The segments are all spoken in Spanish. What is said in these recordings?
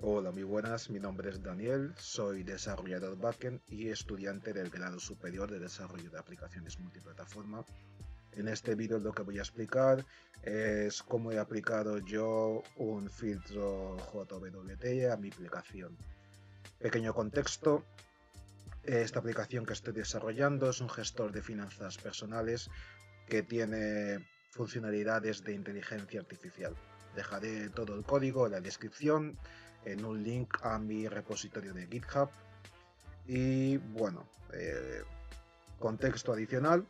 Hola, muy buenas, mi nombre es Daniel, soy desarrollador backend y estudiante del grado superior de desarrollo de aplicaciones multiplataforma. En este vídeo lo que voy a explicar es cómo he aplicado yo un filtro JWT a mi aplicación. Pequeño contexto, esta aplicación que estoy desarrollando es un gestor de finanzas personales que tiene funcionalidades de inteligencia artificial. Dejaré todo el código en la descripción, en un link a mi repositorio de GitHub. Y bueno, contexto adicional.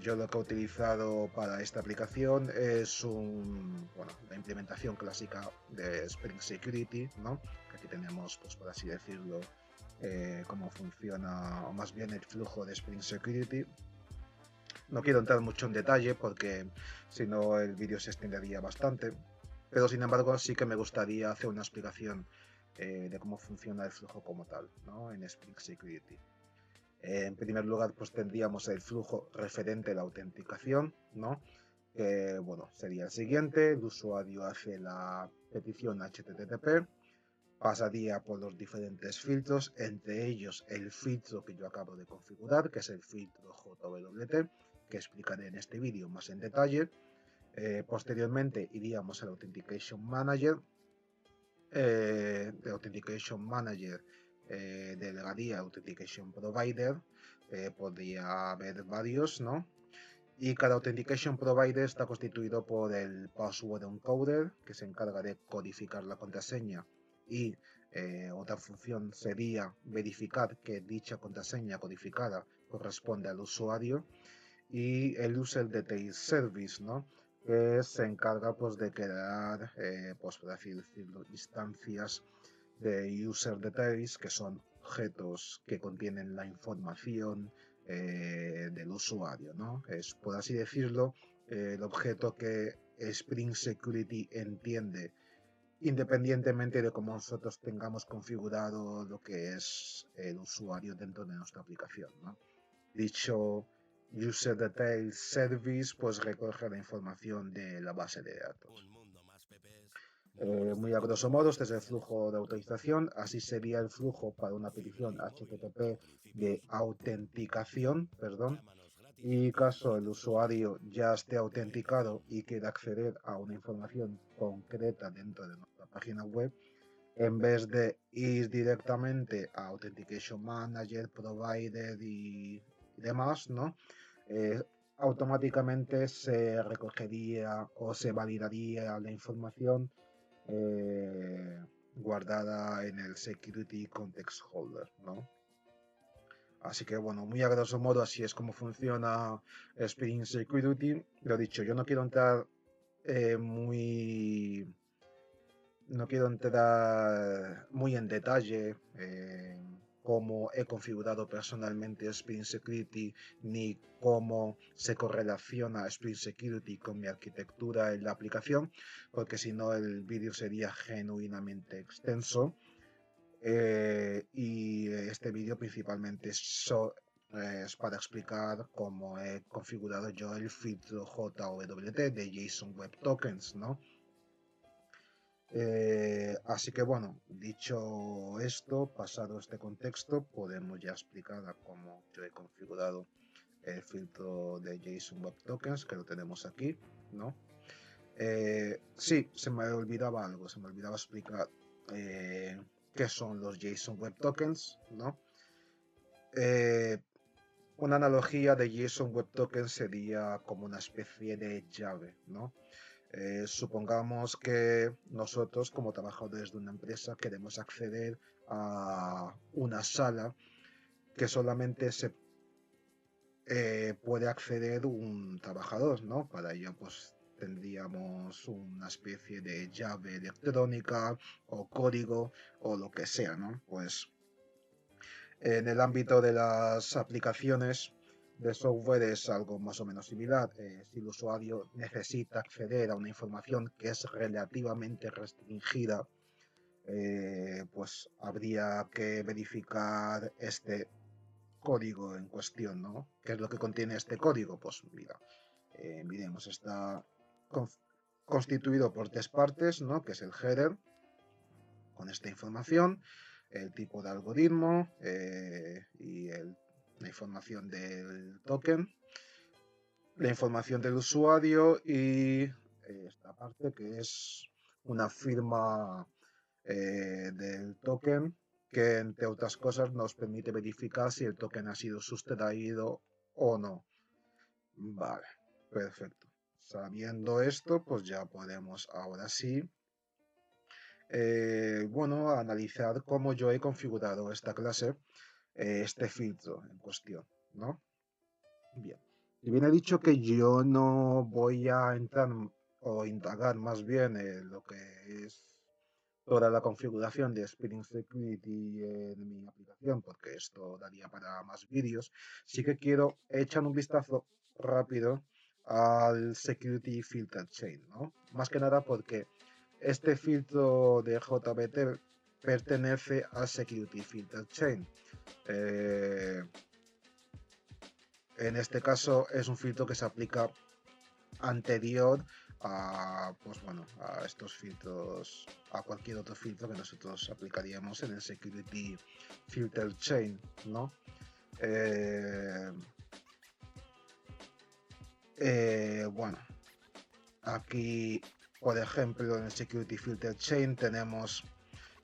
Yo lo que he utilizado para esta aplicación es la implementación clásica de Spring Security, ¿no? Que aquí tenemos, pues por así decirlo, cómo funciona, o más bien el flujo de Spring Security. No quiero entrar mucho en detalle porque si no el vídeo se extendería bastante, pero sin embargo sí que me gustaría hacer una explicación de cómo funciona el flujo como tal, ¿no? En Spring Security. En primer lugar, pues tendríamos el flujo referente a la autenticación, ¿no? Que, bueno, sería el siguiente. El usuario hace la petición HTTP, pasaría por los diferentes filtros, entre ellos el filtro que yo acabo de configurar, que es el filtro JWT, que explicaré en este vídeo más en detalle. Posteriormente iríamos al Authentication Manager. De Authentication Manager delegaría Authentication Provider. Podría haber varios, ¿no? Y cada Authentication Provider está constituido por el Password Encoder, que se encarga de codificar la contraseña, y otra función sería verificar que dicha contraseña codificada corresponde al usuario, y el User Detail Service, ¿no? Que se encarga pues, de crear, pues, por así decirlo, instancias de User Details, que son objetos que contienen la información del usuario, ¿no? Es, por así decirlo, el objeto que Spring Security entiende independientemente de cómo nosotros tengamos configurado lo que es el usuario dentro de nuestra aplicación, ¿no? Dicho User Detail Service pues recoge la información de la base de datos. Muy a grosso modo, este es el flujo de autorización. Así sería el flujo para una petición HTTP de autenticación, perdón. Y caso el usuario ya esté autenticado y quiera acceder a una información concreta dentro de nuestra página web, en vez de ir directamente a Authentication Manager, Provider y demás, ¿no? Eh, Automáticamente se recogería o se validaría la información eh, guardada en el Security Context Holder, ¿no? Así que bueno, muy a grosso modo así es como funciona Spring Security. Lo dicho, yo no quiero entrar eh, muy no quiero entrar muy en detalle en cómo he configurado personalmente Spring Security ni cómo se correlaciona Spring Security con mi arquitectura en la aplicación, porque si no el vídeo sería genuinamente extenso. Y este vídeo principalmente es para explicar cómo he configurado yo el filtro JWT de JSON Web Tokens, ¿no? Así que bueno, dicho esto, pasado este contexto, podemos ya explicar a cómo yo he configurado el filtro de JSON Web Tokens, que lo tenemos aquí, ¿no? Sí, se me olvidaba algo, se me olvidaba explicar qué son los JSON Web Tokens, ¿no? Eh, una analogía de JSON Web Token sería como una especie de llave, ¿no? Supongamos que nosotros, como trabajadores de una empresa, queremos acceder a una sala que solamente se puede acceder un trabajador, ¿no? Para ello, pues tendríamos una especie de llave electrónica o código o lo que sea, ¿no? Pues en el ámbito de las aplicaciones de software es algo más o menos similar. Si el usuario necesita acceder a una información que es relativamente restringida, pues habría que verificar este código en cuestión, ¿no? ¿Qué es lo que contiene este código? Pues mira, miremos, está constituido por tres partes, ¿no? Que es el header, con esta información, el tipo de algoritmo y la información del token, la información del usuario y esta parte que es una firma del token que, entre otras cosas, nos permite verificar si el token ha sido sustraído o no. Vale, perfecto. Sabiendo esto, pues ya podemos ahora sí, bueno, analizar cómo yo he configurado esta clase, este filtro en cuestión, ¿no? Bien. Si bien he dicho que yo no voy a entrar o indagar más bien en lo que es toda la configuración de Spring Security en mi aplicación, porque esto daría para más vídeos, sí que quiero echar un vistazo rápido al Security Filter Chain, ¿no? Más que nada porque este filtro de JBT pertenece a Security Filter Chain. En este caso es un filtro que se aplica anterior a, pues bueno, a estos filtros, a cualquier otro filtro que nosotros aplicaríamos en el Security Filter Chain, ¿no? Bueno, aquí, por ejemplo, en el Security Filter Chain tenemos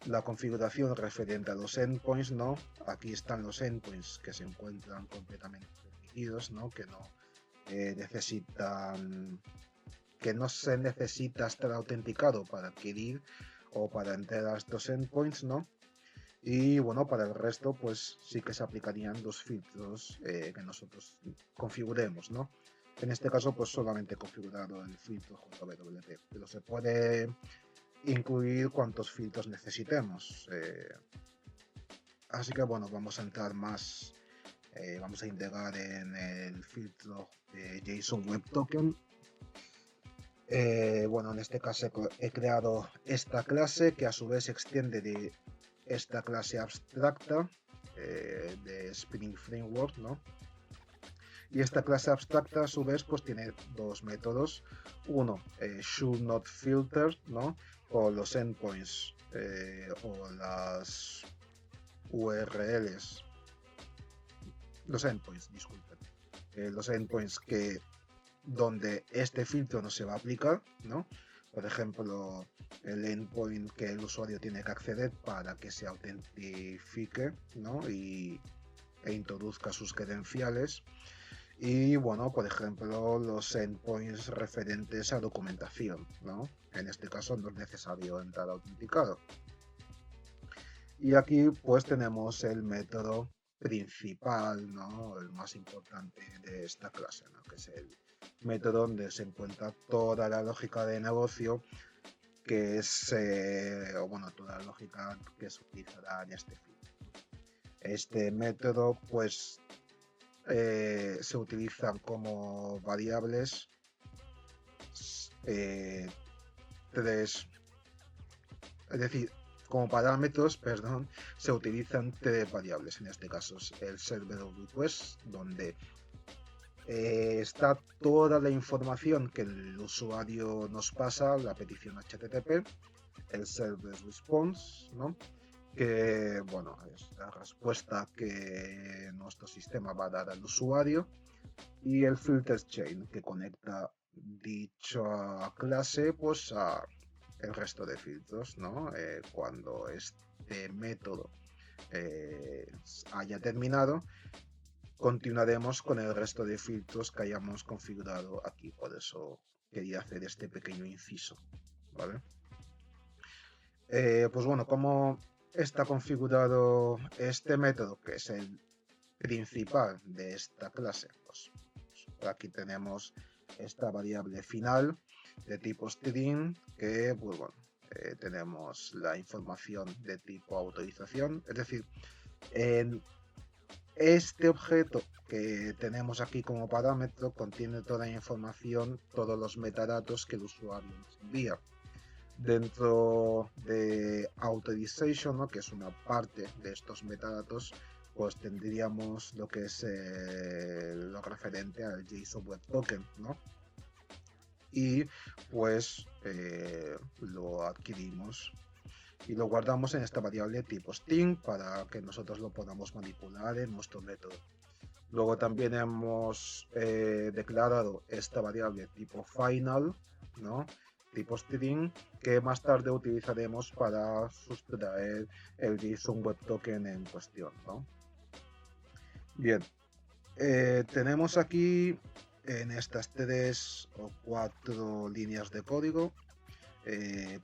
la configuración referente a los endpoints, ¿no? Aquí están los endpoints que se encuentran completamente protegidos, ¿no? Que no se necesita estar autenticado para adquirir o para entrar a estos endpoints, ¿no? Y bueno, para el resto, pues sí que se aplicarían los filtros que nosotros configuremos, ¿no? En este caso, pues solamente he configurado el filtro JWT, pero se puede incluir cuantos filtros necesitemos. Así que bueno, vamos a entrar más, vamos a integrar en el filtro de JSON Web Token. Bueno, en este caso he creado esta clase que a su vez se extiende de esta clase abstracta de Spring Framework, ¿no? Y esta clase abstracta a su vez pues tiene dos métodos. Uno, should not filter, ¿no? O los endpoints o las URLs, los endpoints, disculpen, los endpoints que donde este filtro no se va a aplicar, ¿no? Por ejemplo, el endpoint que el usuario tiene que acceder para que se autentifique, ¿no? E introduzca sus credenciales. Y bueno, por ejemplo, los endpoints referentes a documentación, ¿no? En este caso no es necesario entrar autenticado. Y aquí pues tenemos el método principal, ¿no? El más importante de esta clase, ¿no? Que es el método donde se encuentra toda la lógica de negocio que es, bueno, toda la lógica que se utilizará en este filtro. Este método pues se utilizan como variables tres, es decir, como parámetros, perdón, se utilizan tres variables. En este caso es el server request, donde está toda la información que el usuario nos pasa, la petición HTTP, el server response, ¿no? Que bueno, es la respuesta que nuestro sistema va a dar al usuario, y el filter chain que conecta dicha clase pues a el resto de filtros, ¿no? Cuando este método haya terminado, continuaremos con el resto de filtros que hayamos configurado aquí. Por eso quería hacer este pequeño inciso, ¿vale? Pues bueno, ¿cómo está configurado este método, que es el principal de esta clase? Pues aquí tenemos esta variable final de tipo string que, pues bueno, tenemos la información de tipo autorización, es decir, en este objeto que tenemos aquí como parámetro contiene toda la información, todos los metadatos que el usuario nos envía. Dentro de authorization, ¿no? Que es una parte de estos metadatos, pues tendríamos lo que es lo referente al JSON Web Token, ¿no? Y pues lo adquirimos. y lo guardamos en esta variable tipo string para que nosotros lo podamos manipular en nuestro método. Luego también hemos declarado esta variable tipo final, ¿no? Tipo string, que más tarde utilizaremos para sustraer el JSON Web Token en cuestión, ¿no? Bien, tenemos aquí en estas 3 o 4 líneas de código,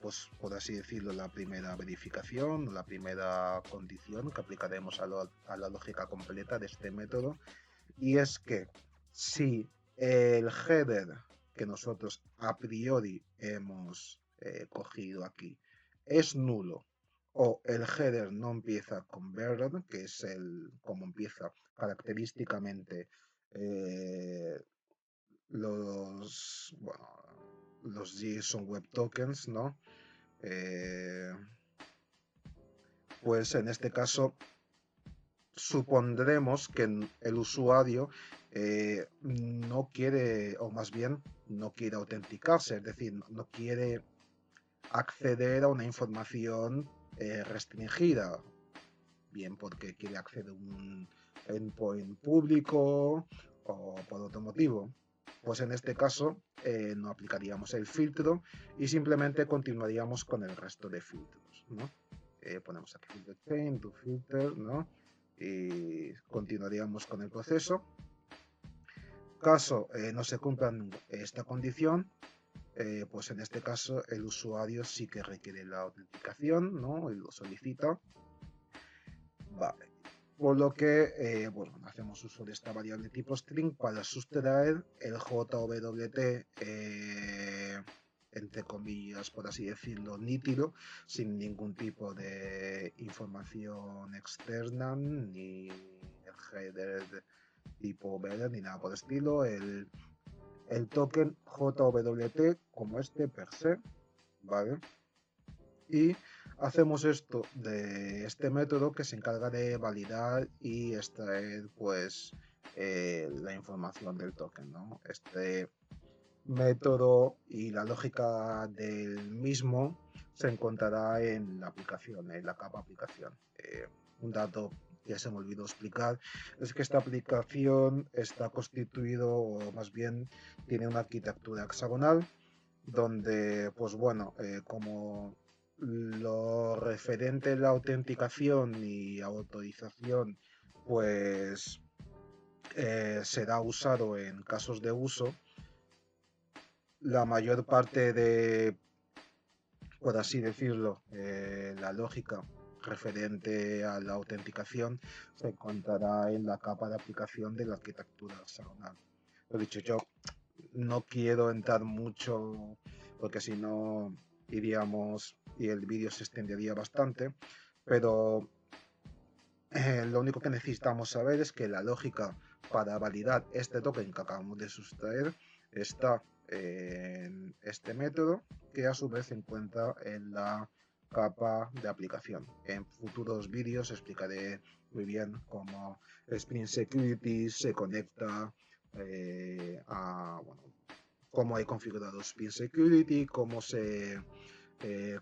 pues por así decirlo, la primera verificación, la primera condición que aplicaremos a la lógica completa de este método. Y es que si el header que nosotros a priori hemos cogido aquí es nulo, o el header no empieza con Verb, que es como empieza característicamente eh, los JSON Web Tokens, ¿no? Eh, pues en este caso supondremos que el usuario no quiere, o más bien no quiere autenticarse, es decir, no quiere acceder a una información restringida, bien porque quiere acceder a un endpoint público o por otro motivo. Pues en este caso no aplicaríamos el filtro y simplemente continuaríamos con el resto de filtros, ¿no? Ponemos aquí filter chain to filter, ¿no? Y continuaríamos con el proceso. Caso no se cumpla esta condición, pues en este caso el usuario sí que requiere la autenticación, ¿no? Y lo solicita. Vale. Por lo que, bueno, hacemos uso de esta variable tipo string para sustraer el JWT, entre comillas, por así decirlo, nítido, sin ningún tipo de información externa, ni el header tipo header, ni nada por el estilo. El token JWT como este per se, ¿vale? Y hacemos esto de este método que se encarga de validar y extraer pues la información del token, ¿no? Este método y la lógica del mismo se encontrará en la aplicación, en la capa aplicación. Un dato que se me olvidó explicar es que esta aplicación está constituido, o más bien tiene una arquitectura hexagonal donde, pues bueno, como lo referente a la autenticación y autorización, pues será usado en casos de uso, la mayor parte de, por así decirlo, la lógica referente a la autenticación se encontrará en la capa de aplicación de la arquitectura hexagonal. Lo dicho, yo no quiero entrar mucho porque si no iríamos y el vídeo se extendería bastante, pero lo único que necesitamos saber es que la lógica para validar este token que acabamos de sustraer está en este método, que a su vez se encuentra en la capa de aplicación. En futuros vídeos explicaré muy bien cómo Spring Security se conecta bueno, cómo hay configurado Spring Security, cómo se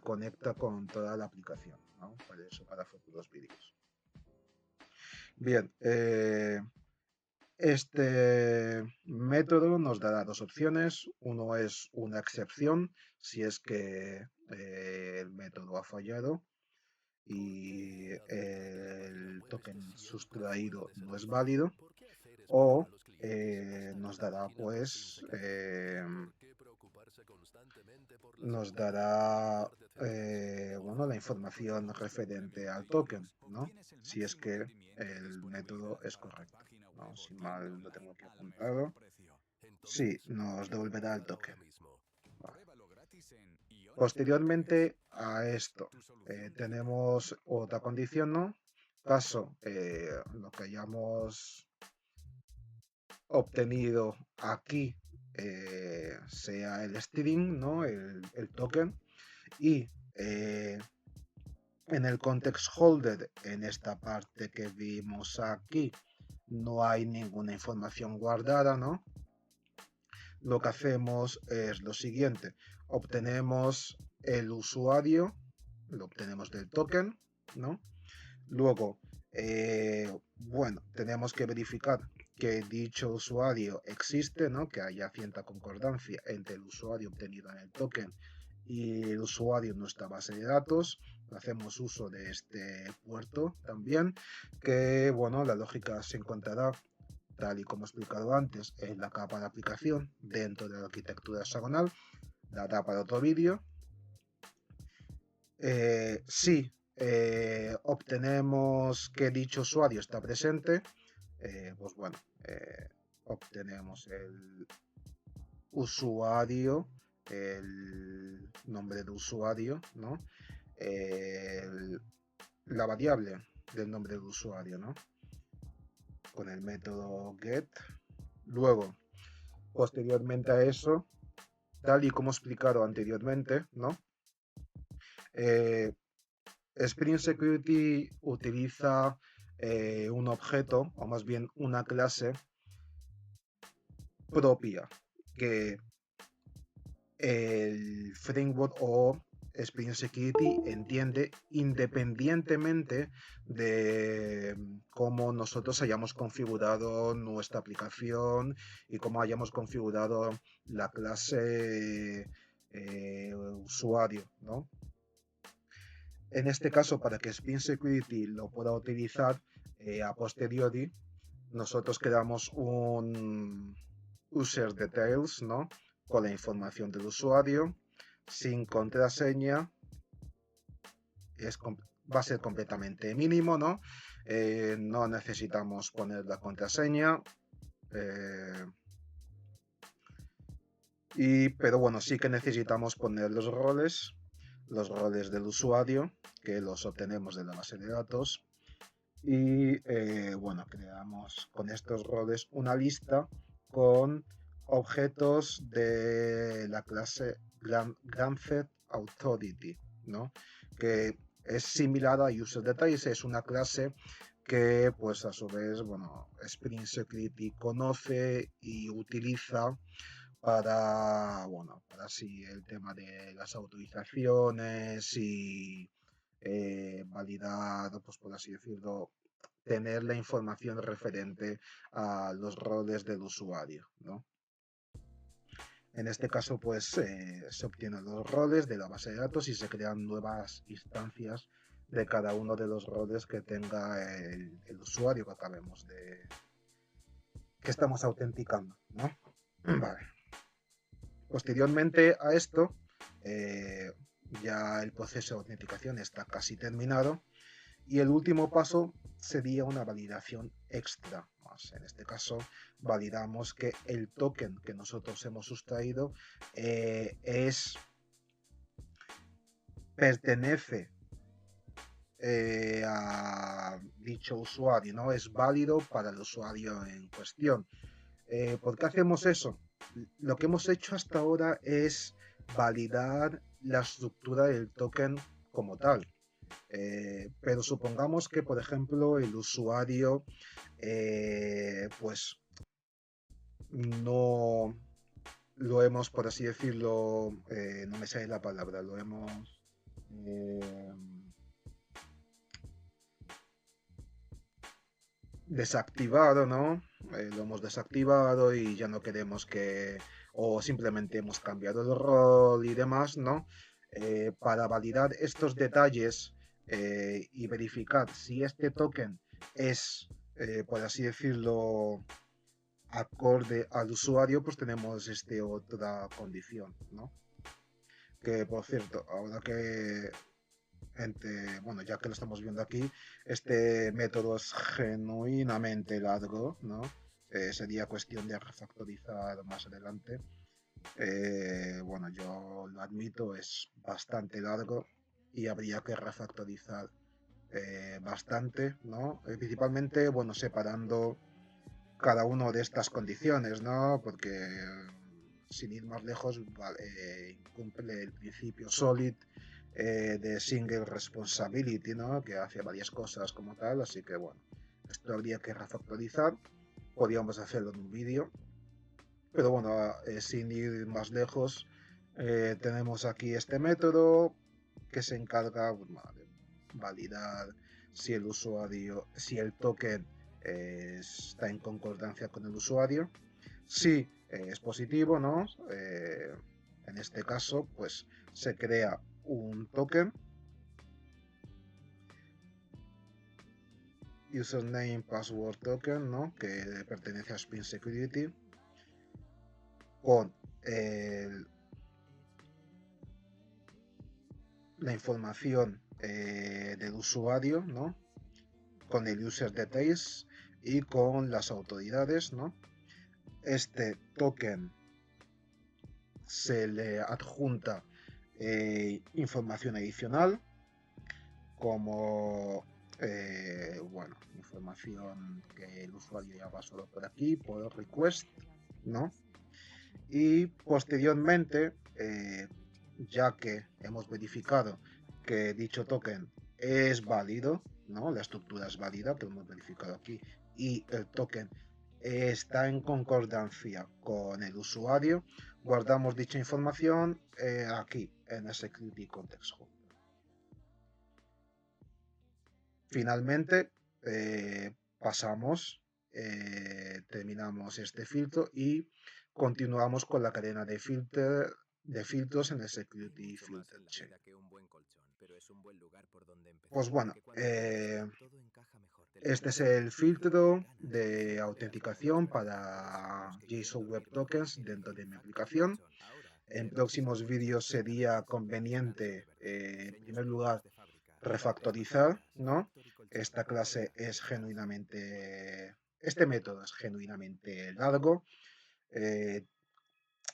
conecta con toda la aplicación, ¿no? Para eso, para futuros vídeos. Bien, este método nos dará dos opciones. Uno es una excepción, si es que el método ha fallado y el token sustraído no es válido, o nos dará pues bueno, la información referente al token, ¿no? Si es que el método es correcto, ¿no? Si mal lo tengo aquí apuntado. Sí, nos devolverá el token. Vale. Posteriormente a esto, tenemos otra condición, ¿no? Caso lo que hayamos obtenido aquí sea el string, ¿no? El token, y en el context holder, en esta parte que vimos aquí, no hay ninguna información guardada, ¿no? Lo que hacemos es lo siguiente: obtenemos el usuario, lo obtenemos del token, ¿no? Luego, bueno, tenemos que verificar que dicho usuario existe, ¿no? Que haya cierta concordancia entre el usuario obtenido en el token y el usuario en nuestra base de datos. Hacemos uso de este puerto también, que bueno, la lógica se encontrará tal y como he explicado antes en la capa de aplicación dentro de la arquitectura hexagonal. Dará para otro vídeo. Si obtenemos que dicho usuario está presente, pues bueno, obtenemos el usuario, el nombre de usuario, ¿no? La variable del nombre del usuario, ¿no? Con el método get. Luego, posteriormente a eso, tal y como he explicado anteriormente, ¿no? Spring Security utiliza un objeto, o más bien una clase propia que el framework o Spring Security entiende independientemente de cómo nosotros hayamos configurado nuestra aplicación y cómo hayamos configurado la clase usuario, ¿no? En este caso, para que Spring Security lo pueda utilizar a posteriori, nosotros creamos un user details, ¿no? Con la información del usuario, sin contraseña, va a ser completamente mínimo, ¿no? No necesitamos poner la contraseña. Pero bueno, sí que necesitamos poner los roles del usuario, que los obtenemos de la base de datos. Y bueno, creamos con estos roles una lista con objetos de la clase Granted Authority, ¿no? Que es similar a User Details, es una clase que pues a su vez, bueno, Spring Security conoce y utiliza para, bueno, para así el tema de las autorizaciones y validar, pues por así decirlo, tener la información referente a los roles del usuario, ¿no? En este caso, pues se obtienen los roles de la base de datos y se crean nuevas instancias de cada uno de los roles que tenga el usuario que estamos autenticando, ¿no? Vale. Posteriormente a esto, ya el proceso de autenticación está casi terminado y el último paso sería una validación extra más. En este caso, validamos que el token que nosotros hemos sustraído pertenece a dicho usuario, ¿no? Es válido para el usuario en cuestión. ¿Por qué hacemos eso? Lo que hemos hecho hasta ahora es validar la estructura del token como tal. Pero supongamos que, por ejemplo, el usuario pues no lo hemos, por así decirlo, no me sale la palabra, lo hemos desactivado, ¿no? Lo hemos desactivado y ya no queremos o simplemente hemos cambiado el rol y demás, ¿no? Para validar estos detalles y verificar si este token es, por así decirlo, acorde al usuario, pues tenemos otra condición, ¿no? Que por cierto, ahora que bueno, ya que lo estamos viendo aquí, este método es genuinamente largo, ¿no? Sería cuestión de refactorizar más adelante. Bueno, yo lo admito, es bastante largo y habría que refactorizar bastante, ¿no? Principalmente, bueno, separando cada una de estas condiciones, ¿no? Porque sin ir más lejos, incumple el principio SOLID de Single Responsibility, ¿no? Que hace varias cosas como tal, así que bueno, esto habría que refactorizar, podríamos hacerlo en un vídeo, pero bueno, sin ir más lejos, tenemos aquí este método, que se encarga de validar si el usuario, si el token está en concordancia con el usuario. Si es positivo, ¿no? En este caso, pues se crea un token, username password token, ¿no? Que pertenece a Spring Security, con la información del usuario, ¿no? Con el user details y con las autoridades, ¿no? Este token se le adjunta información adicional, como bueno, información que el usuario ya pasó por aquí, por request, ¿no? Y posteriormente, ya que hemos verificado que dicho token es válido, ¿no? La estructura es válida, que lo hemos verificado aquí, y el token está en concordancia con el usuario, guardamos dicha información aquí, en el Security Context Hub. Finalmente, terminamos este filtro y continuamos con la cadena de filtros en el Security Filter Chain. Pues bueno, este es el filtro de autenticación para JSON Web Tokens dentro de mi aplicación. En próximos vídeos sería conveniente, en primer lugar, refactorizar, ¿no? Esta clase es genuinamente, este método es genuinamente largo,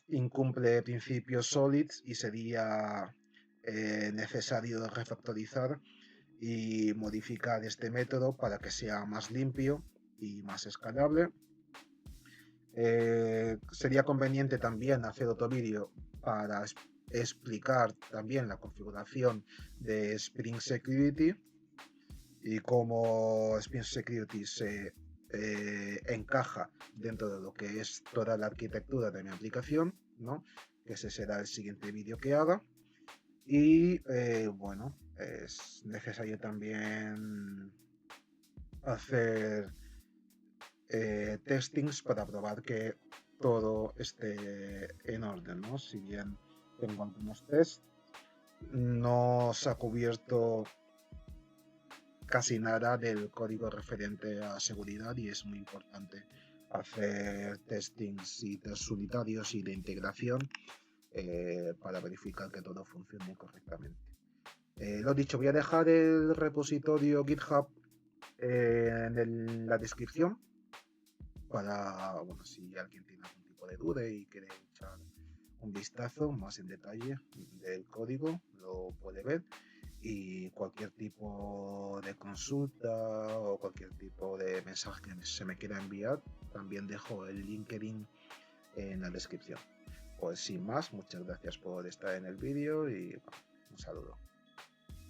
incumple principios SOLIDs y sería necesario refactorizar y modificar este método para que sea más limpio y más escalable. Sería conveniente también hacer otro vídeo para explicar también la configuración de Spring Security y cómo Spring Security se encaja dentro de lo que es toda la arquitectura de mi aplicación, ¿no? Que ese será el siguiente vídeo que haga. Y bueno, es necesario también hacer testings para probar que todo esté en orden, ¿no? Si bien tengo algunos tests, no se ha cubierto casi nada del código referente a seguridad y es muy importante hacer testings y test unitarios y de integración para verificar que todo funcione correctamente. Lo dicho, voy a dejar el repositorio GitHub en la descripción para, bueno, si alguien tiene algún tipo de duda y quiere echar un vistazo más en detalle del código, lo puede ver. Y cualquier tipo de consulta o cualquier tipo de mensaje que se me quiera enviar, también dejo el LinkedIn en la descripción. Pues sin más, muchas gracias por estar en el vídeo y bueno, un saludo.